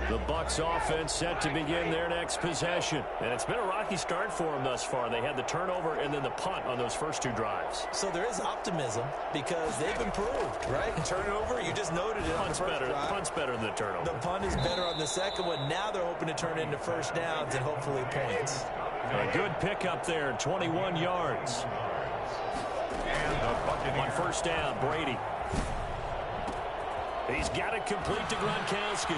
The Bucs offense set to begin their next possession. And it's been a rocky start for them thus far. They had the turnover and then the punt on those first two drives. So there is optimism because they've improved, right? Turnover, you just noted it on the first drive. Punt's better than the turnover. The punt is better on the second one. Now they're hoping to turn into first downs and hopefully points. A good pickup there, 21 yards. On first down, Brady. He's got it complete to Gronkowski.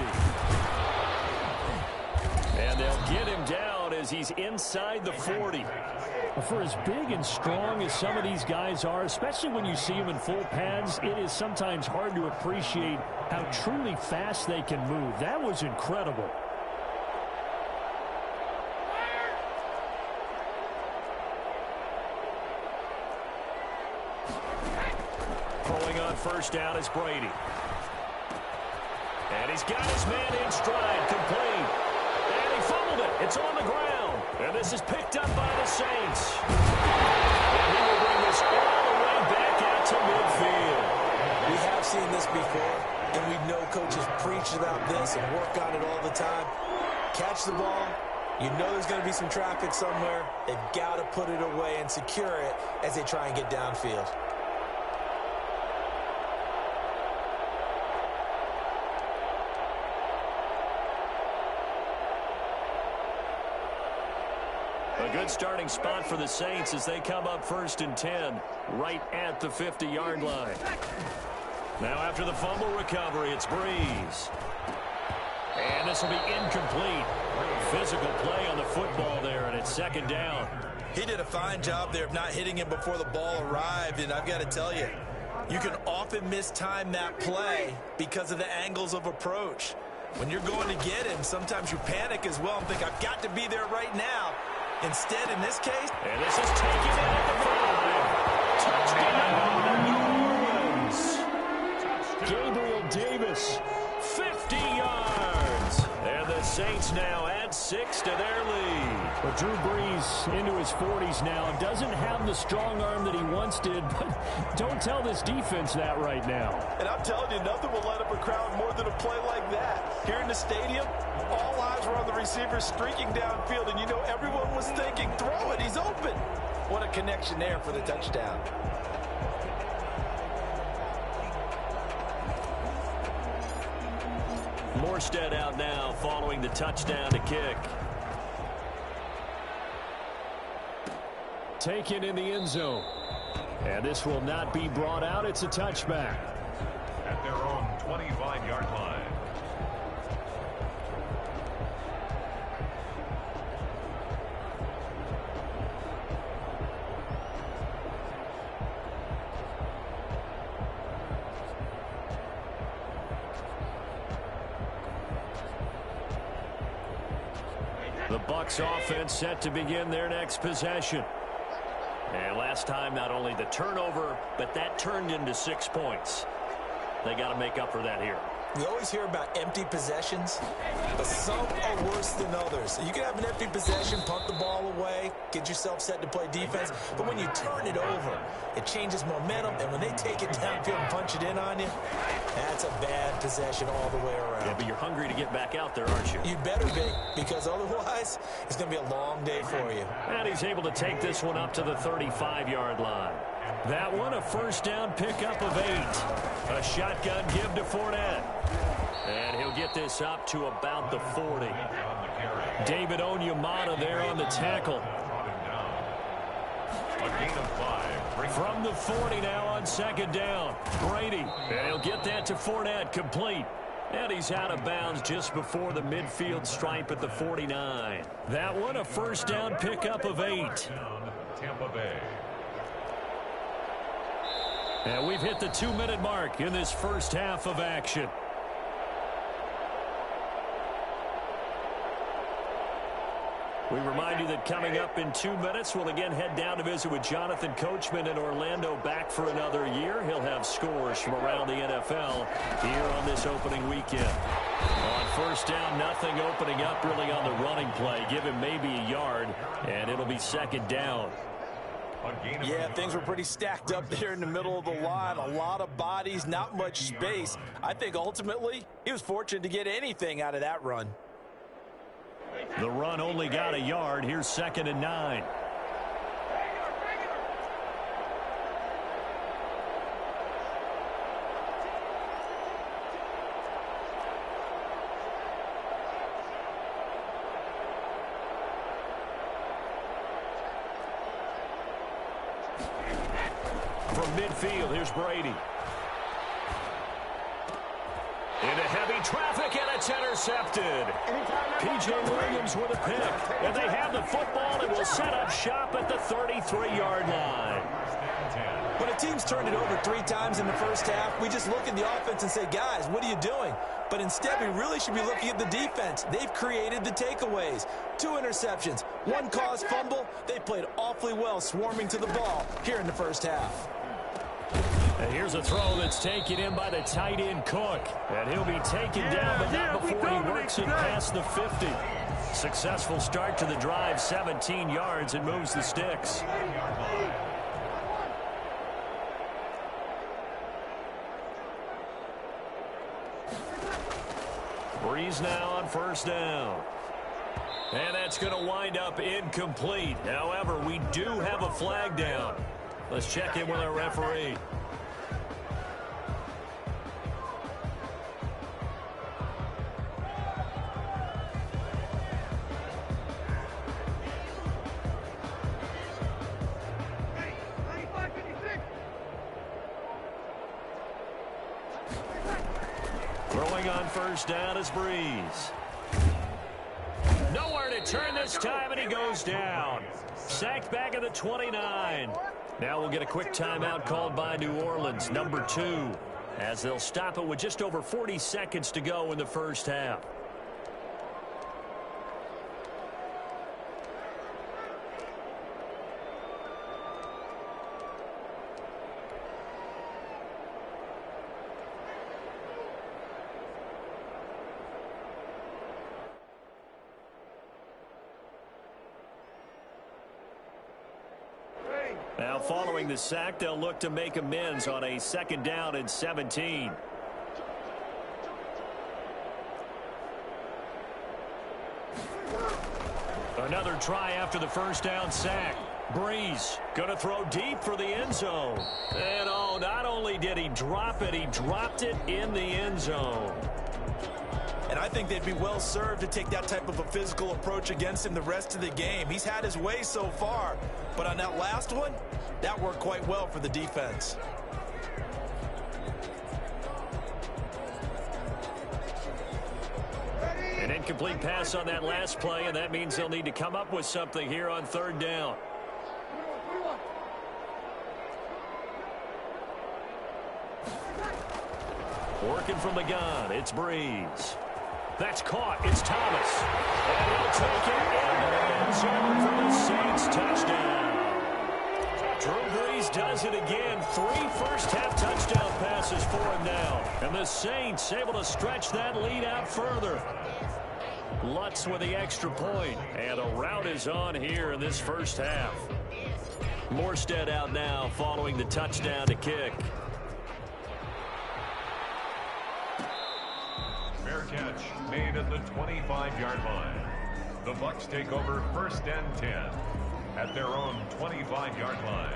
And they'll get him down as he's inside the 40. For as big and strong as some of these guys are, especially when you see them in full pads, it is sometimes hard to appreciate how truly fast they can move. That was incredible. Throwing on first down is Brady. And he's got his man in stride, complete. And he fumbled it. It's on the ground. And this is picked up by the Saints. And he will bring this all the way back out to midfield. We have seen this before, and we know coaches preach about this and work on it all the time. Catch the ball. You know there's going to be some traffic somewhere. They've got to put it away and secure it as they try and get downfield. A good starting spot for the Saints as they come up 1st and 10, right at the 50-yard line. Now after the fumble recovery, it's Breeze. And this will be incomplete. Physical play on the football there, and it's 2nd down. He did a fine job there of not hitting him before the ball arrived, and I've got to tell you, you can often mistime that play because of the angles of approach. When you're going to get him, sometimes you panic as well and think, I've got to be there right now. Instead, in this case, and this is taken in at the 5. Touchdown, New Orleans. Gabriel Davis, 50 yards. And the Saints now add 6 to their lead. But Drew Brees into his 40s now. Doesn't have the strong arm that he once did, but don't tell this defense that right now. And I'm telling you, nothing will light up a crowd more than a play like that. Here in the stadium, all eyes were on the receiver streaking downfield, and you know everyone was thinking, throw it, he's open. What a connection there for the touchdown. Morstead out now following the touchdown to kick. Taken in the end zone. And this will not be brought out. It's a touchback. At their own 25-yard line. The Bucs offense set to begin their next possession. And last time, not only the turnover, but that turned into 6 points. They got to make up for that here. We always hear about empty possessions, but some are worse than others. You can have an empty possession, punt the ball away, get yourself set to play defense, but when you turn it over, it changes momentum, and when they take it downfield and punch it in on you, that's a bad possession all the way around. Yeah, but you're hungry to get back out there, aren't you? You better be, because otherwise, it's going to be a long day for you. And he's able to take this one up to the 35-yard line. That one, a first down pickup of 8. A shotgun give to Fournette. And he'll get this up to about the 40. David Onyemata there on the tackle. From the 40 now on 2nd down. Brady. And he'll get that to Fournette, complete. And he's out of bounds just before the midfield stripe at the 49. That one, a first down pickup of 8. Tampa Bay. And we've hit the 2-minute mark in this first half of action. We remind you that coming up in 2 minutes, we'll again head down to visit with Jonathan Coachman in Orlando, back for another year. He'll have scores from around the NFL here on this opening weekend. On first down, nothing opening up really on the running play. Give him maybe a yard, and it'll be 2nd down. A gain of Yeah, things were pretty stacked up there in the middle of the line. A lot of bodies, not much space. I think ultimately he was fortunate to get anything out of that run. The run only got a yard. Here's 2nd and 9. From midfield, here's Brady. Into heavy traffic, and it's intercepted. P.J. Williams with a pick. And they have the football and will set up shop at the 33-yard line. When a team's turned it over 3 times in the first half, we just look at the offense and say, guys, what are you doing? But instead, we really should be looking at the defense. They've created the takeaways. 2 interceptions, 1 caused fumble. They played awfully well swarming to the ball here in the first half. And here's a throw that's taken in by the tight end Cook. And he'll be taken down, but not before he works it past the 50. Successful start to the drive, 17 yards, and moves the sticks. Breeze now on 1st down. And that's going to wind up incomplete. However, we do have a flag down. Let's check in with our referee. Throwing on 1st down is Breeze. Nowhere to turn this time, and he goes down. Sacked back at the 29. Now we'll get a quick timeout called by New Orleans, number 2, as they'll stop it with just over 40 seconds to go in the first half. Now following the sack, they'll look to make amends on a 2nd down and 17. Another try after the 1st down sack. Breeze going to throw deep for the end zone. And oh, not only did he drop it, he dropped it in the end zone. And I think they'd be well served to take that type of a physical approach against him the rest of the game. He's had his way so far, but on that last one, that worked quite well for the defense. An incomplete pass on that last play, and that means they'll need to come up with something here on 3rd down. Working from the gun, it's Breeze. That's caught. It's Thomas. And he'll take it into the end zone for the Saints touchdown. Drew Brees does it again. 3 first-half touchdown passes for him now. And the Saints able to stretch that lead out further. Lutz with the extra point. And a rout is on here in this first half. Morstead out now following the touchdown to kick. Fair catch made at the 25-yard line. The Bucs take over 1st and 10 at their own 25-yard line.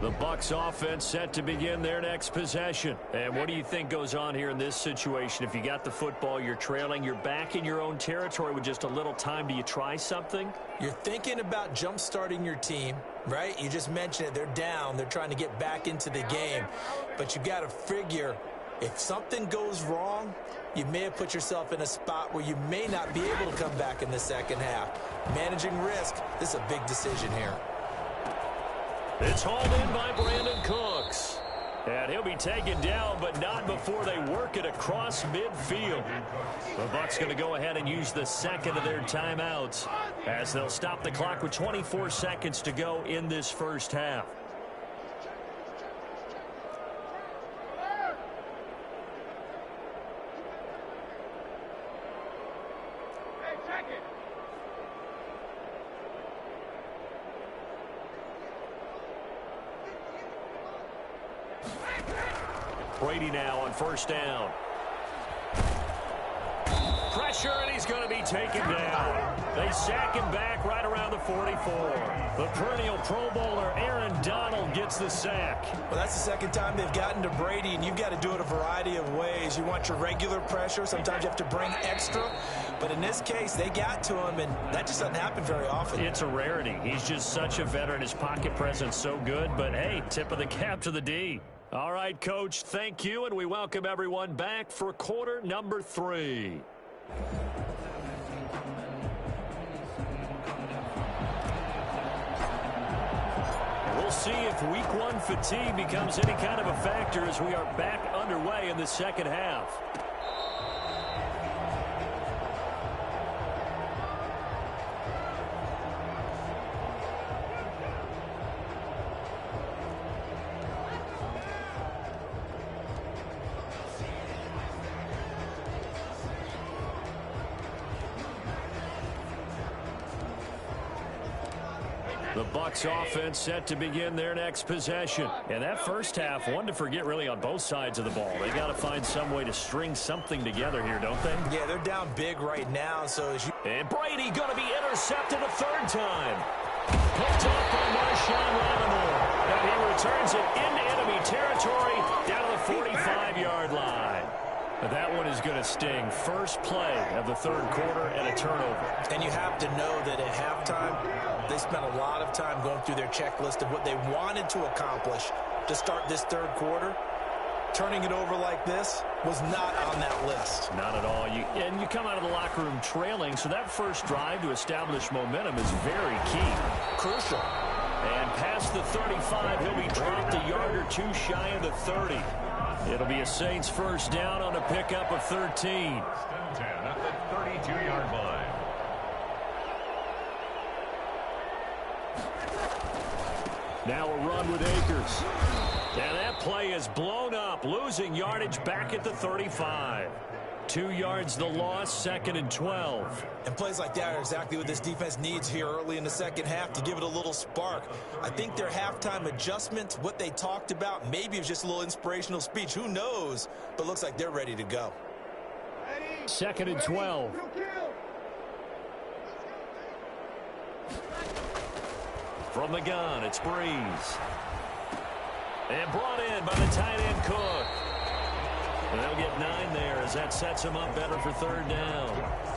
The Bucs offense set to begin their next possession. And what do you think goes on here in this situation? If you got the football, you're trailing, you're back in your own territory with just a little time. Do you try something? You're thinking about jump-starting your team, right? You just mentioned it. They're down. They're trying to get back into the game. But you got to figure if something goes wrong, you may have put yourself in a spot where you may not be able to come back in the second half. Managing risk, this is a big decision here. It's hauled in by Brandon Cooks. And he'll be taken down, but not before they work it across midfield. The Bucs going to go ahead and use the 2nd of their timeouts as they'll stop the clock with 24 seconds to go in this first half. Brady now on first down. Pressure, and he's going to be taken down. They sack him back right around the 44. The perennial Pro Bowler Aaron Donald gets the sack. Well, that's the second time they've gotten to Brady, and you've got to do it a variety of ways. You want your regular pressure. Sometimes you have to bring extra. But in this case, they got to him, and that just doesn't happen very often. It's a rarity. He's just such a veteran. His pocket presence so good. But, hey, tip of the cap to the D. All right, Coach, thank you, and we welcome everyone back for quarter number 3. We'll see if week 1 fatigue becomes any kind of a factor as we are back underway in the second half. The Bucs offense set to begin their next possession. And that first half, one to forget really on both sides of the ball. They got to find some way to string something together here, don't they? Yeah, they're down big right now. And Brady going to be intercepted a third time. Picked off by Marshawn Lattimore. And he returns it into enemy territory down to the 45-yard line. But that one is going to sting. First play of the third quarter and a turnover. And you have to know that at halftime, they spent a lot of time going through their checklist of what they wanted to accomplish to start this third quarter. Turning it over like this was not on that list. Not at all. And you come out of the locker room trailing, so that first drive to establish momentum is very key. Crucial. And past the 35, he'll be dropped a yard or two shy of the 30. It'll be a Saints first down on a pickup of 13. 10 at the 32-yard line. Now a run with Akers. And that play is blown up, losing yardage back at the 35. 2 yards the loss, 2nd and 12. And plays like that are exactly what this defense needs here early in the second half to give it a little spark. I think their halftime adjustments, what they talked about, maybe it was just a little inspirational speech. Who knows? But looks like they're ready to go. 2nd and 12. From the gun, it's Breeze. And brought in by the tight end Cook. And they'll get 9 there as that sets them up better for third down.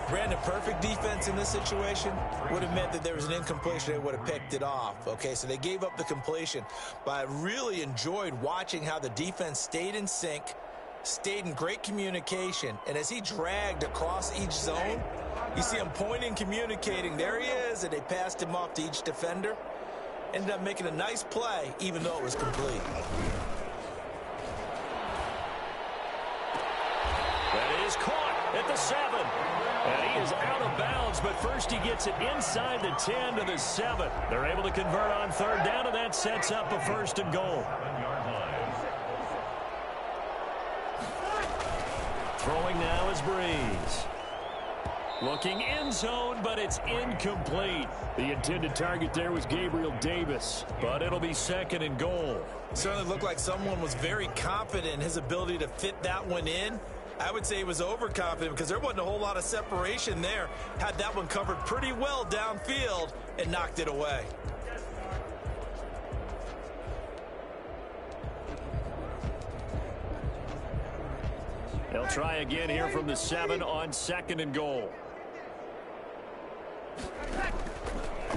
Brandon, perfect defense in this situation would have meant that there was an incompletion. They would have picked it off. Okay, so they gave up the completion. But I really enjoyed watching how the defense stayed in sync, stayed in great communication. And as he dragged across each zone, you see him pointing, communicating. There he is, and they passed him off to each defender. Ended up making a nice play, even though it was complete. That is caught at the 7. And he is out of bounds, but first he gets it inside the 10 to the 7. They're able to convert on third down, and that sets up a 1st and goal. Throwing now is Breeze. Looking end zone, but it's incomplete. The intended target there was Gabriel Davis, but it'll be 2nd and goal. Certainly looked like someone was very confident in his ability to fit that one in. I would say he was overconfident because there wasn't a whole lot of separation there. Had that one covered pretty well downfield and knocked it away. They'll try again here from the 7 on 2nd and goal.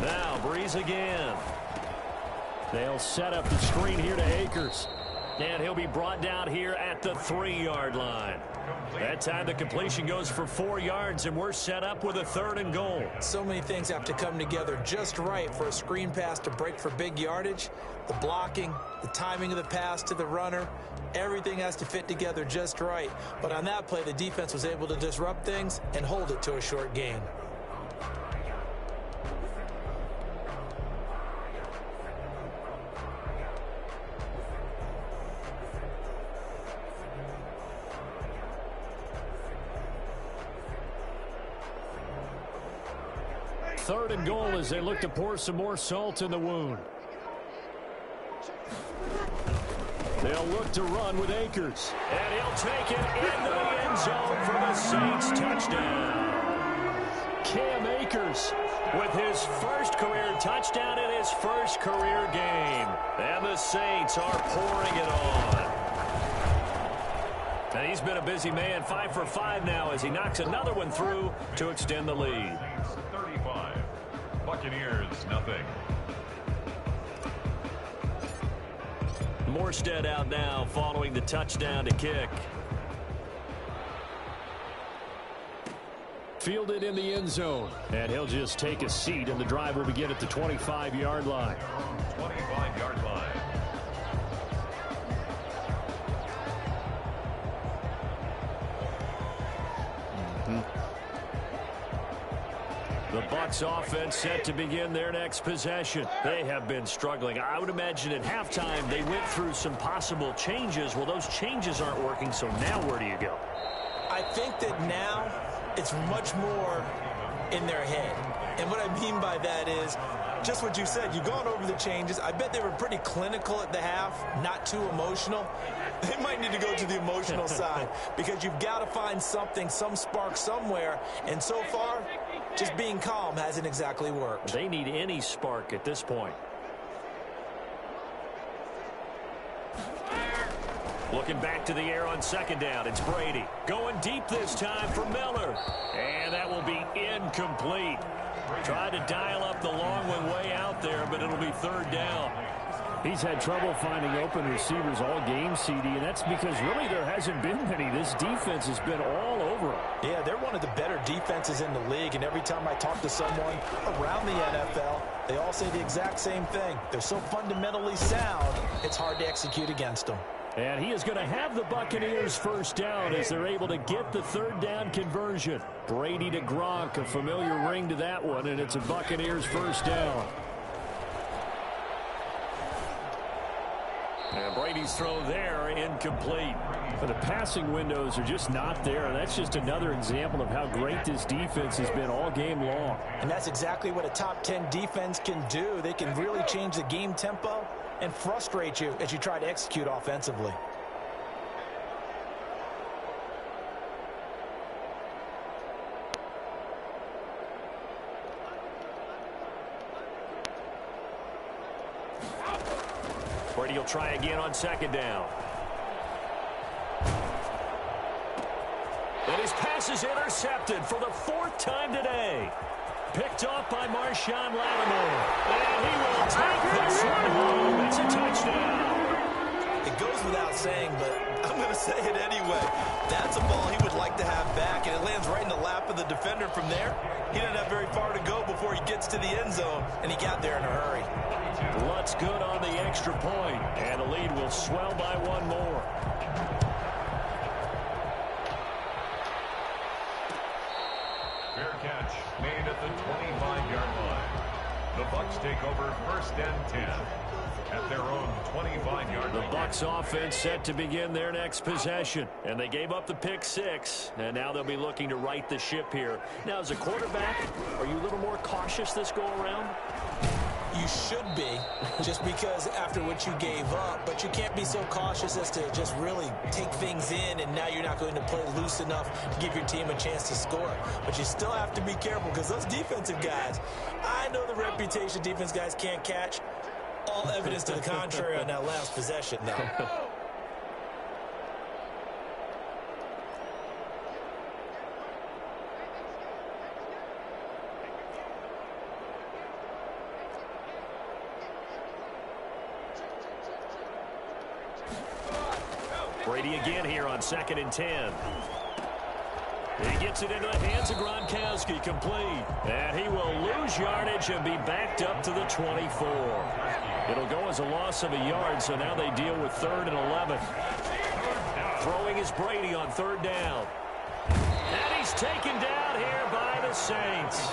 Now Breeze again. They'll set up the screen here to Akers. And he'll be brought down here at the 3-yard line. That time the completion goes for 4 yards, and we're set up with a 3rd and goal. So many things have to come together just right for a screen pass to break for big yardage. The blocking, the timing of the pass to the runner, everything has to fit together just right. But on that play, the defense was able to disrupt things and hold it to a short gain. Third and goal as they look to pour some more salt in the wound. They'll look to run with Akers. And he'll take it into the end zone for the Saints touchdown. Cam Akers With his first career touchdown in his first career game. And the Saints are pouring it on. And he's been a busy man, 5 for 5 now as he knocks another one through to extend the lead. 35. Buccaneers, nothing. Morstead out now following the touchdown to kick. fielded in the end zone. And he'll just take a seat, and the drive will begin at the 25-yard line. 25-yard line. The Bucs offense set to begin their next possession. They have been struggling. I would imagine at halftime they went through some possible changes. Well, those changes aren't working, so now where do you go? I think that now it's much more in their head. And what I mean by that is just what you said. You've gone over the changes. I bet they were pretty clinical at the half, not too emotional. They might need to go to the emotional side because you've got to find something, some spark somewhere. And so far, just being calm hasn't exactly worked. They need any spark at this point. Looking back to the air on second down, it's Brady. Going deep this time for Miller. And that will be incomplete. Tried to dial up the long one way out there, but it'll be third down. He's had trouble finding open receivers all game, CD, and that's because really there hasn't been many. This defense has been all over him. Yeah, they're one of the better defenses in the league, and every time I talk to someone around the NFL, they all say the exact same thing. They're so fundamentally sound, it's hard to execute against them. And he is going to have the Buccaneers first down as they're able to get the third down conversion. Brady to Gronk, a familiar ring to that one, and it's a Buccaneers first down. And Brady's throw there, incomplete. But the passing windows are just not there. And that's just another example of how great this defense has been all game long. And that's exactly what a top 10 defense can do. They can really change the game tempo and frustrate you as you try to execute offensively. Brady will try again on second down. And his pass is intercepted for the fourth time today. Picked off by Marshawn Lattimore. And he will take this one home. It's a touchdown. It goes without saying, but I'm going to say it anyway. That's a ball he would like to have back, and it lands right in the lap of the defender from there. He didn't have very far to go before he gets to the end zone, and he got there in a hurry. Lutz good on the extra point, and the lead will swell by one more. Fair catch made at the 25-yard line. The Bucs take over first and 10 at their own 25-yard The line. Bucs offense set to begin their next possession, and they gave up the pick six, and now they'll be looking to right the ship here. Now, as a quarterback, are you a little more cautious this go around? You should be, just because after what you gave up, but you can't be so cautious as to just really take things in, and now you're not going to play loose enough to give your team a chance to score. But you still have to be careful because those defensive guys, I know the reputation defense guys can't catch. All evidence to the contrary on that last possession, though. Brady again here on second and 10. He gets it into the hands of Gronkowski, complete. And he will lose yardage and be backed up to the 24. It'll go as a loss of a yard, so now they deal with 3rd and 11. Throwing is Brady on 3rd down. And he's taken down here by the Saints.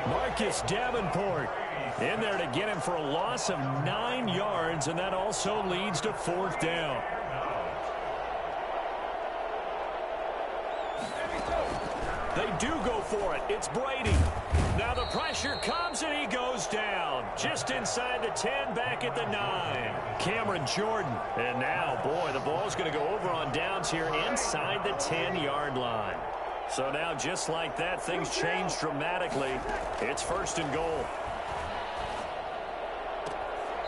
Marcus Davenport in there to get him for a loss of 9 yards, and that also leads to 4th down. They do go for it. It's Brady. Now the pressure comes, and he goes down. Just inside the 10, back at the 9. Cameron Jordan. And now, boy, the ball's going to go over on downs here inside the 10-yard line. So now, just like that, things change dramatically. It's 1st and goal.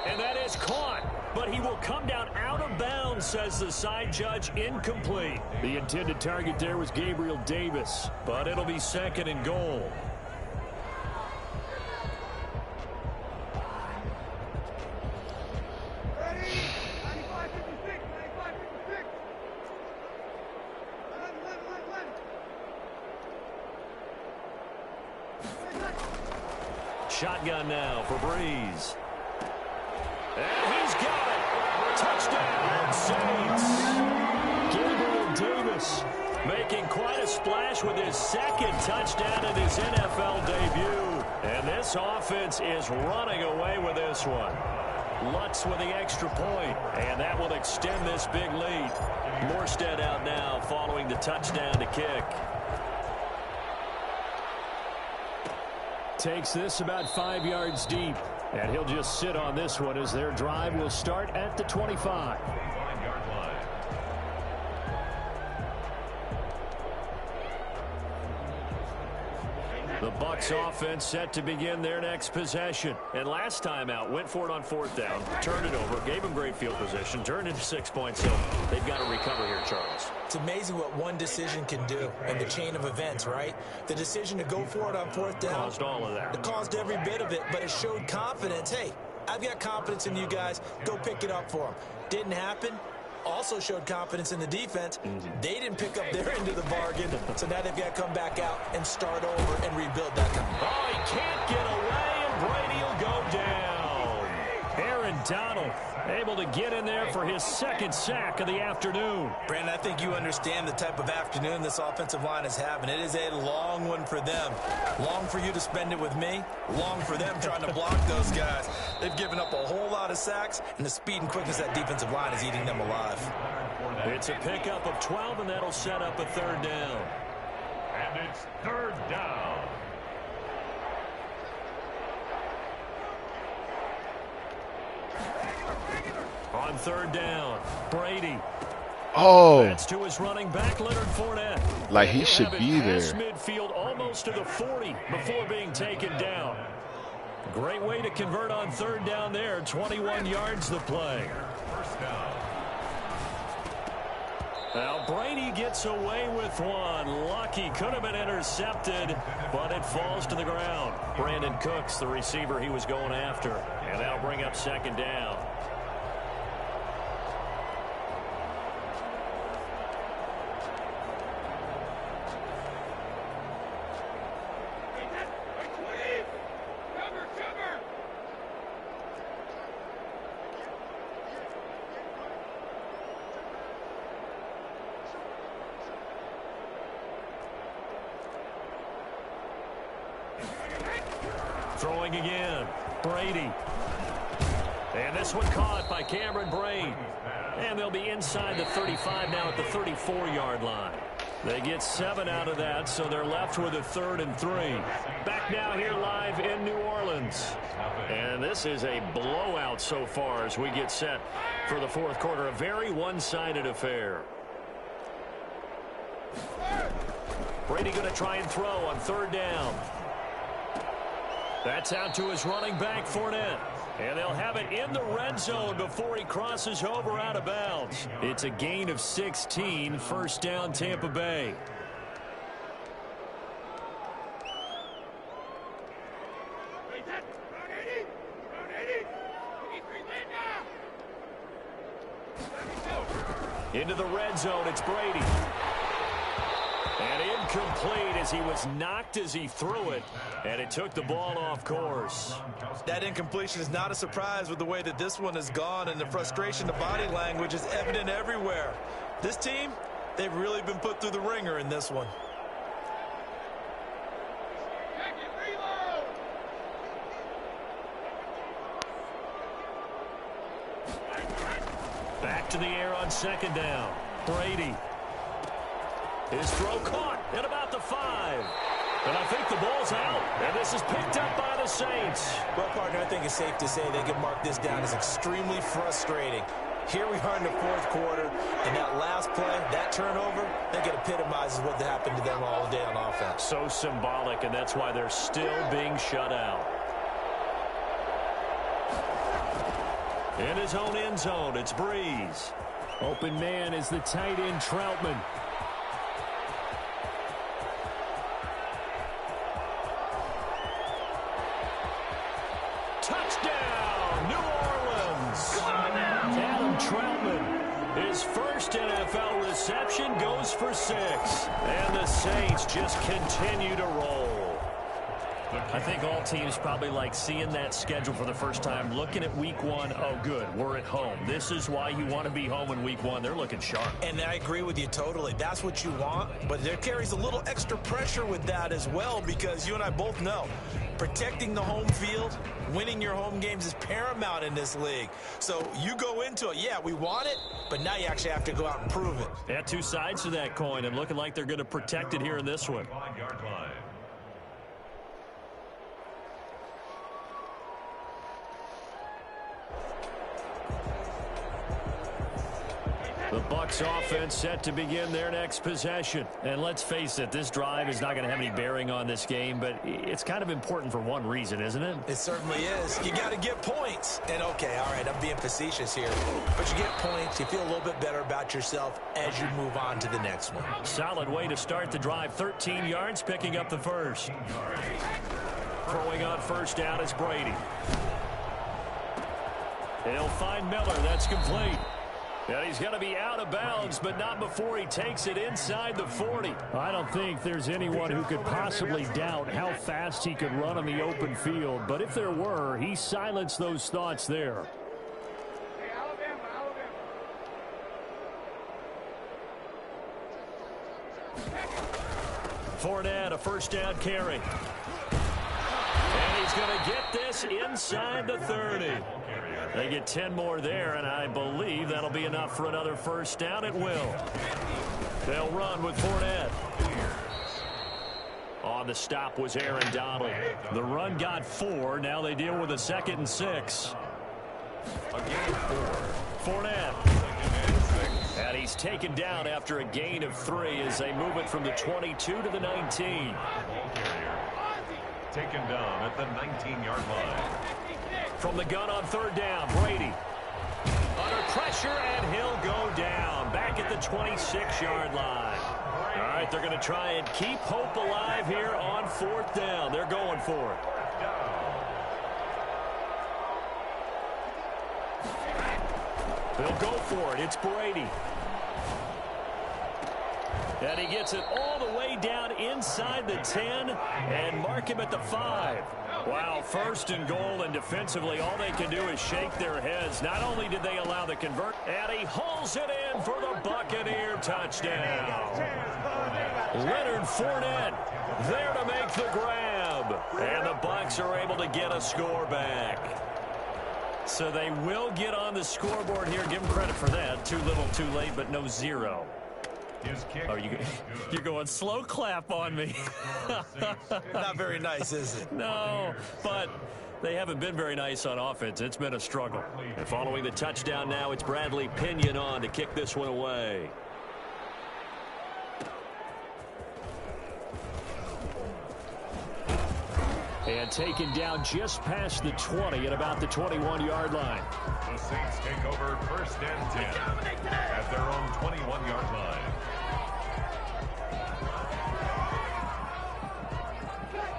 And that is caught. But he will come down out of bounds, says the side judge. Incomplete. The intended target there was Gabriel Davis. But it'll be 2nd and goal. Shotgun now for Breeze. And he's got it. Touchdown, Saints. Gabriel Davis making quite a splash with his 2nd touchdown in his NFL debut. And this offense is running away with this one. Lutz with the extra point, and that will extend this big lead. Morstead out now following the touchdown to kick. Takes this about 5 yards deep. And he'll just sit on this one as their drive will start at the 25. The Bucs offense set to begin their next possession. And last time out, went for it on 4th down, turned it over, gave them great field position, turned into 6 points. So they've got to recover here, Charles. It's amazing what one decision can do in the chain of events, right? The decision to go for it on 4th down. Caused all of that. It caused every bit of it, but it showed confidence. Hey, I've got confidence in you guys. Go pick it up for them. Didn't happen. Also showed confidence in the defense. They didn't pick up their end of the bargain, so now they've got to come back out and start over and rebuild that company. Oh, he can't get away, and Brady will go down. Aaron Donald able to get in there for his 2nd sack of the afternoon. Brandon, I think you understand the type of afternoon this offensive line is having. It is a long one for them. Long for you to spend it with me. Long for them trying to block those guys. They've given up a whole lot of sacks, and the speed and quickness of that defensive line is eating them alive. It's a pickup of 12, and that'll set up a 3rd down. And it's 3rd down. On 3rd down, Brady. Oh, That's to his running back, Leonard Fournette. like he should be there. Midfield almost to the 40 before being taken down. Great way to convert on 3rd down there. 21 yards the play. 1st down. Now Brady gets away with one. Lucky, could have been intercepted, but it falls to the ground. Brandon Cooks, the receiver he was going after. And that'll bring up 2nd down. Throwing again, Brady. And this one caught by Cameron Brate. And they'll be inside the 35 now at the 34-yard line. They get 7 out of that, so they're left with a 3rd and 3. Back now here live in New Orleans. And this is a blowout so far as we get set for the 4th quarter. A very one-sided affair. Brady going to try and throw on 3rd down. That's out to his running back, Fournette. And they'll have it in the red zone before he crosses over out of bounds. It's a gain of 16, 1st down Tampa Bay. Into the red zone, it's Brady. And incomplete as he was knocked as he threw it, and it took the ball off course. That incompletion is not a surprise with the way that this one has gone, and the frustration, the body language is evident everywhere. This team, they've really been put through the ringer in this one. Back to the air on 2nd down. Brady. His throw caught at about the 5. And I think the ball's out. And this is picked up by the Saints. Well, partner, I think it's safe to say they can mark this down as extremely frustrating. Here we are in the fourth quarter, and that last play, that turnover, I think it epitomizes what happened to them all day on offense. So symbolic, and that's why they're still being shut out. In his own end zone, it's Breeze. Open man is the tight end, Troutman. Touchdown, New Orleans. Adam Troutman, his first NFL reception, goes for 6. And the Saints just continue to roll. I think all teams probably like seeing that schedule for the first time, looking at week 1. Oh, good, we're at home. This is why you want to be home in week 1. They're looking sharp. And I agree with you totally. That's what you want, but there carries a little extra pressure with that as well, because you and I both know protecting the home field, winning your home games is paramount in this league. So you go into it, yeah, we want it, but now you actually have to go out and prove it. Yeah, 2 sides to that coin, and looking like they're going to protect it here in this one. 5-yard line. The Bucs offense set to begin their next possession. And let's face it, this drive is not going to have any bearing on this game, but it's kind of important for one reason, isn't it? It certainly is. You got to get points. And, okay, all right, I'm being facetious here. But you get points, you feel a little bit better about yourself as you move on to the next one. Solid way to start the drive. 13 yards, picking up the first. Throwing on first down is Brady. He'll find Miller. That's complete. And he's going to be out of bounds, but not before he takes it inside the 40. I don't think there's anyone who could possibly doubt how fast he could run on the open field. But if there were, he silenced those thoughts there. Fournette, a first down carry. And he's going to get this inside the 30. They get 10 more there, and I believe that'll be enough for another first down. It will. They'll run with Fournette. On the stop was Aaron Donald. The run got 4. Now they deal with a 2nd and 6. Fournette. And he's taken down after a gain of 3 as they move it from the 22 to the 19. Taken down at the 19-yard line. From the gun on 3rd down, Brady. Under pressure, and he'll go down. Back at the 26-yard line. All right, they're going to try and keep hope alive here on 4th down. They're going for it. They'll go for it. It's Brady. And he gets it all the way down inside the 10 and mark him at the 5. Wow, 1st and goal, and defensively all they can do is shake their heads. Not only did they allow the convert, and he hauls it in for the Buccaneer touchdown. Leonard Fournette there to make the grab. And the Bucs are able to get a score back. So they will get on the scoreboard here. Give them credit for that. Too little, too late, but no 0. Oh, you're going slow clap on me. Not very nice, is it? No, but they haven't been very nice on offense. It's been a struggle. And following the touchdown now, it's Bradley Pinion on to kick this one away. And taken down just past the 20 at about the 21-yard line. The Saints take over 1st and 10 at their own 21-yard line.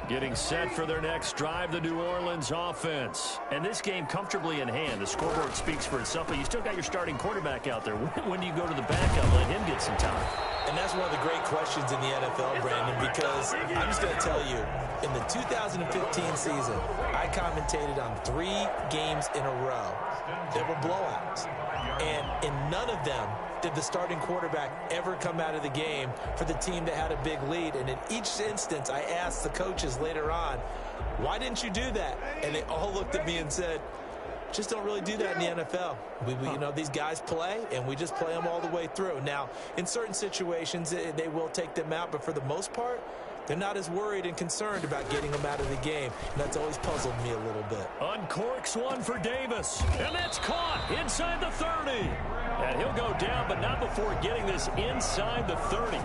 Getting set for their next drive, the New Orleans offense. And this game comfortably in hand. The scoreboard speaks for itself, but you still got your starting quarterback out there. When do you go to the backup, let him get some time? And that's one of the great questions in the NFL, Brandon, because I'm just going to tell you, in the 2015 season, I commentated on 3 games in a row that were blowouts. And in none of them did the starting quarterback ever come out of the game for the team that had a big lead. And in each instance, I asked the coaches later on, why didn't you do that? And they all looked at me and said, Just don't really do that in the NFL. You know, these guys play, and we just play them all the way through. Now, in certain situations, they will take them out, but for the most part, they're not as worried and concerned about getting them out of the game. And that's always puzzled me a little bit. Uncorks one for Davis. And that's caught inside the 30. And he'll go down, but not before getting this inside the 30.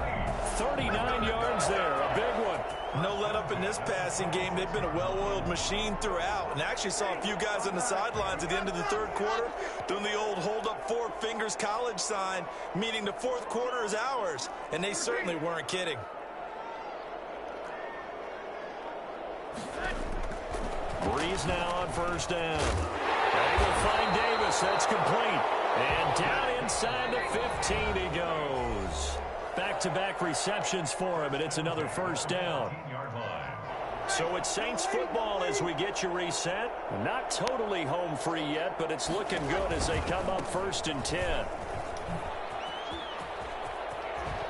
39 yards there, a big one. No let up in this passing game. They've been a well-oiled machine throughout. And I actually saw a few guys on the sidelines at the end of the third quarter doing the old hold up 4 fingers college sign, meaning the fourth quarter is ours. And they certainly weren't kidding. Breeze now on first down. They will find Davis. That's complete. And down inside the 15 he goes. Back-to-back receptions for him, and it's another first down. So it's Saints football as we get you reset. Not totally home free yet, but it's looking good as they come up first and 10.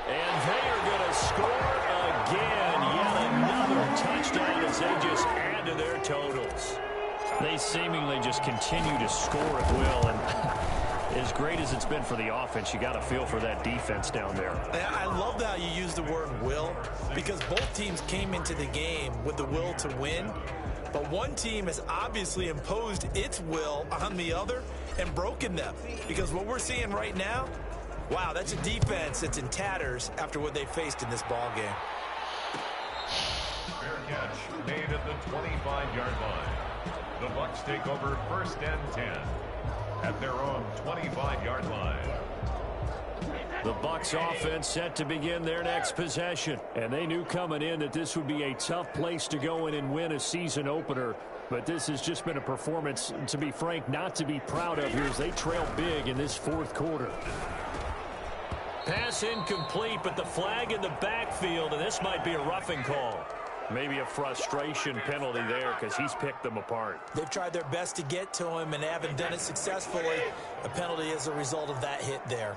And they are going to score again. Yet another touchdown as they just add to their totals. They seemingly just continue to score at will, and as great as it's been for the offense, you got to feel for that defense down there. I love how you use the word will, because both teams came into the game with the will to win, but one team has obviously imposed its will on the other and broken them, because what we're seeing right now, wow, that's a defense that's in tatters after what they faced in this ball game. Fair catch made at the 25-yard line. The Bucs take over first and 10 at their own 25-yard line. The Bucs offense set to begin their next possession. And they knew coming in that this would be a tough place to go in and win a season opener. But this has just been a performance, to be frank, not to be proud of here as they trail big in this fourth quarter. Pass incomplete, but the flag in the backfield, and this might be a roughing call. Maybe a frustration penalty there because he's picked them apart. They've tried their best to get to him and haven't done it successfully. A penalty as a result of that hit there.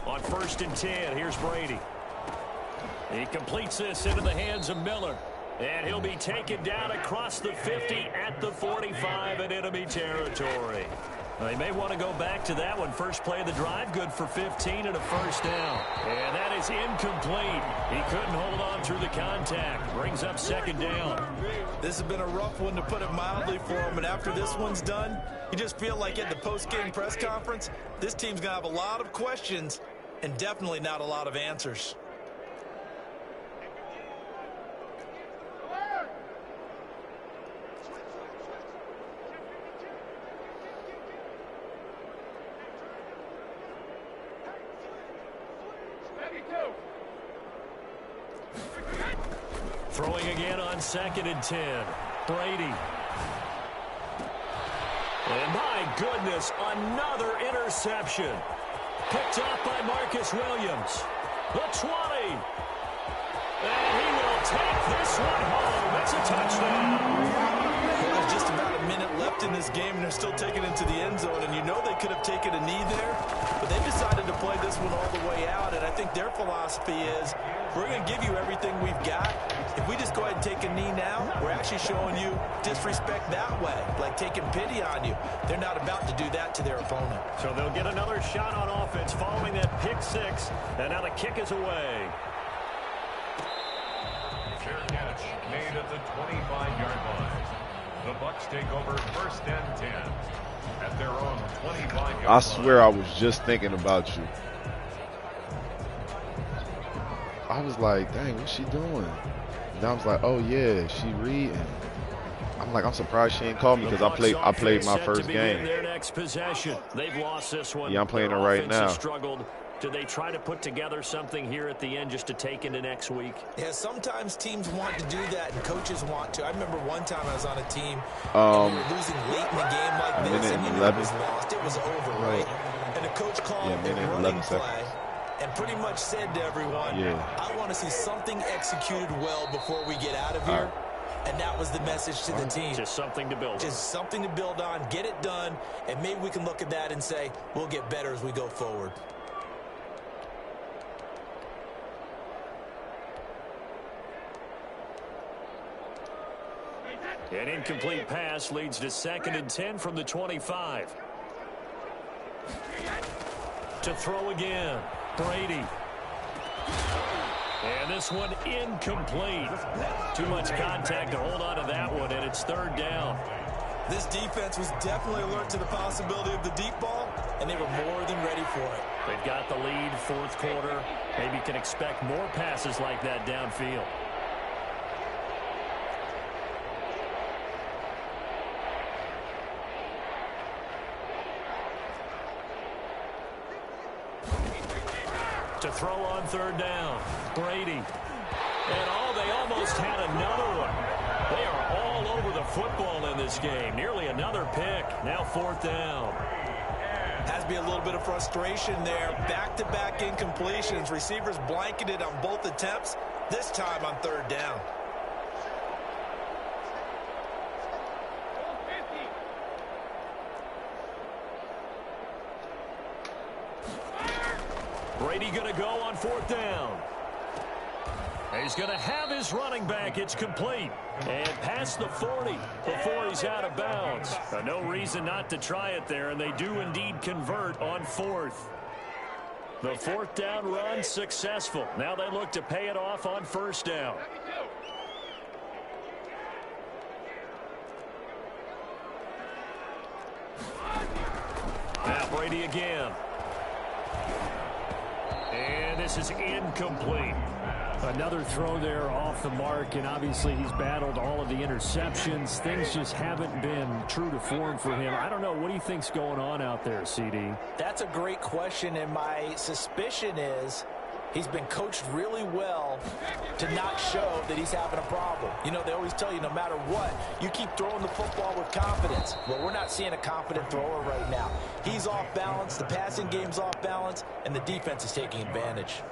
On first and 10, here's Brady. He completes this into the hands of Miller. And he'll be taken down across the 50 at the 45 in enemy territory. They may want to go back to that one. First play of the drive, good for 15 and a first down. And that is incomplete. He couldn't hold on through the contact. Brings up second down. This has been a rough one, to put it mildly, for him. And after this one's done, you just feel like at the post-game press conference, this team's going to have a lot of questions and definitely not a lot of answers. Throwing again on second and 10. Brady. And my goodness, another interception. Picked up by Marcus Williams. The 20. And he will take this one home. It's a touchdown. There's just about a minute left in this game, and they're still taking it to the end zone. And you know they could have taken a knee there, but they decided to play this one all the way out. And I think their philosophy is, we're going to give you everything we've got. If we just go ahead and take a knee now, we're actually showing you disrespect that way, like taking pity on you. They're not about to do that to their opponent. So they'll get another shot on offense following that pick six. And now the kick is away. Fair catch made at the 25-yard line. The Bucs take over first and 10 at their own 25-yard line. I swear I was just thinking about you. I was like, dang, what's she doing? And I was like, oh yeah, she reading. I'm like, I'm surprised she ain't called me because I played my first game. Their next possession. They've lost this one. Yeah, I'm playing it right now. Struggled. Do they try to put together something here at the end just to take into next week? Yeah, sometimes teams want to do that and coaches want to. I remember one time I was on a team and we were losing late in the game like this, and you knew it was lost. It was over, right? And the coach called a running play and pretty much said to everyone, I want to see something executed well before we get out of here. And that was the message to the team. Just something to build on. Just something to build on, get it done, and maybe we can look at that and say, we'll get better as we go forward. An incomplete pass leads to 2nd and 10 from the 25. To throw again, Brady. And this one incomplete. Too much contact to hold on to that one, and it's 3rd down. This defense was definitely alert to the possibility of the deep ball, and they were more than ready for it. They've got the lead, 4th quarter. Maybe can expect more passes like that downfield. To throw on 3rd down, Brady. And they almost had another one. They are all over the football in this game. Nearly another pick. Now 4th down. Has to be a little bit of frustration there. Back-to-back incompletions. Receivers blanketed on both attempts, this time on 3rd down. Brady going to go on 4th down. He's going to have his running back. It's complete. And past the 40 before he's out of bounds. No reason not to try it there, and they do indeed convert on 4th. The 4th down run successful. Now they look to pay it off on 1st down. Now Brady again. And this is incomplete. Another throw there off the mark, and obviously he's battled all of the interceptions. Things just haven't been true to form for him. I don't know. What do you think's going on out there, CD? That's a great question, and my suspicion is he's been coached really well to not show that he's having a problem. You know, they always tell you no matter what, you keep throwing the football with confidence. Well, we're not seeing a confident thrower right now. He's off balance, the passing game's off balance, and the defense is taking advantage.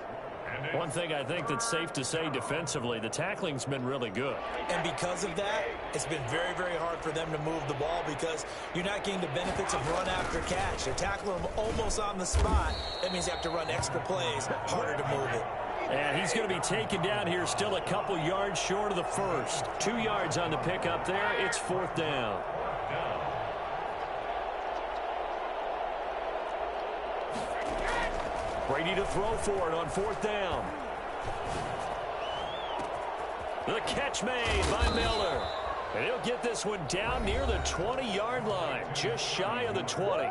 One thing I think that's safe to say defensively, the tackling's been really good. And because of that, it's been very, very hard for them to move the ball because you're not getting the benefits of run after catch. They're tackling them almost on the spot. That means they have to run extra plays, harder to move it. And he's going to be taken down here, still a couple yards short of the first. 2 yards on the pickup there. It's 4th down. Brady to throw for it on 4th down. The catch made by Miller. And he'll get this one down near the 20-yard line, just shy of the 20.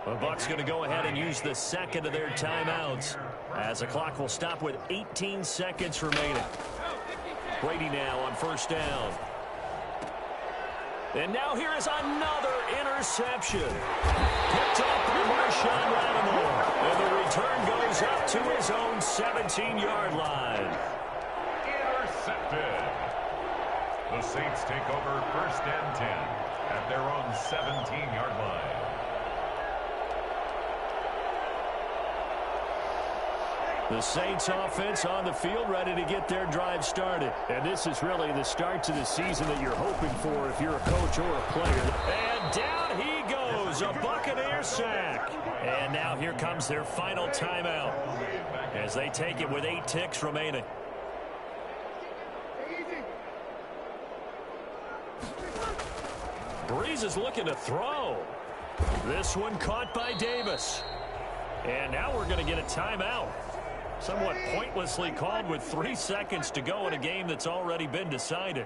The Bucs going to go ahead and use the 2nd of their timeouts as the clock will stop with 18 seconds remaining. Brady now on 1st down. And now here is another interception. Picked up by Marshawn Lattimore. And the return goes up to his own 17-yard line. Intercepted. The Saints take over 1st and 10 at their own 17-yard line. The Saints offense on the field, ready to get their drive started. And this is really the start to the season that you're hoping for if you're a coach or a player. And down he goes, a Buccaneer sack. And now here comes their final timeout as they take it with 8 ticks remaining. Breeze is looking to throw. This one caught by Davis. And now we're going to get a timeout. Somewhat pointlessly called with 3 seconds to go in a game that's already been decided.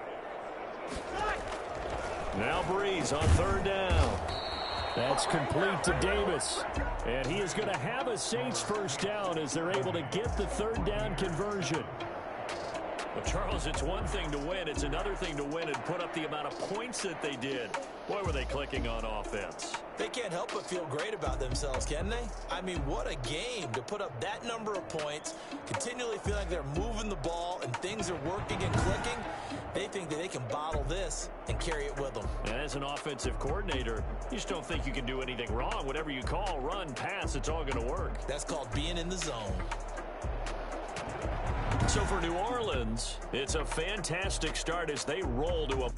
Now Breeze on 3rd down. That's complete to Davis. And he is going to have a Saints 1st down as they're able to get the 3rd down conversion. Well, Charles, it's one thing to win. It's another thing to win and put up the amount of points that they did. Boy, were they clicking on offense. They can't help but feel great about themselves, can they? I mean, what a game to put up that number of points, continually feel like they're moving the ball and things are working and clicking. They think that they can bottle this and carry it with them. And as an offensive coordinator, you just don't think you can do anything wrong. Whatever you call, run, pass, it's all going to work. That's called being in the zone. So for New Orleans, it's a fantastic start as they roll to a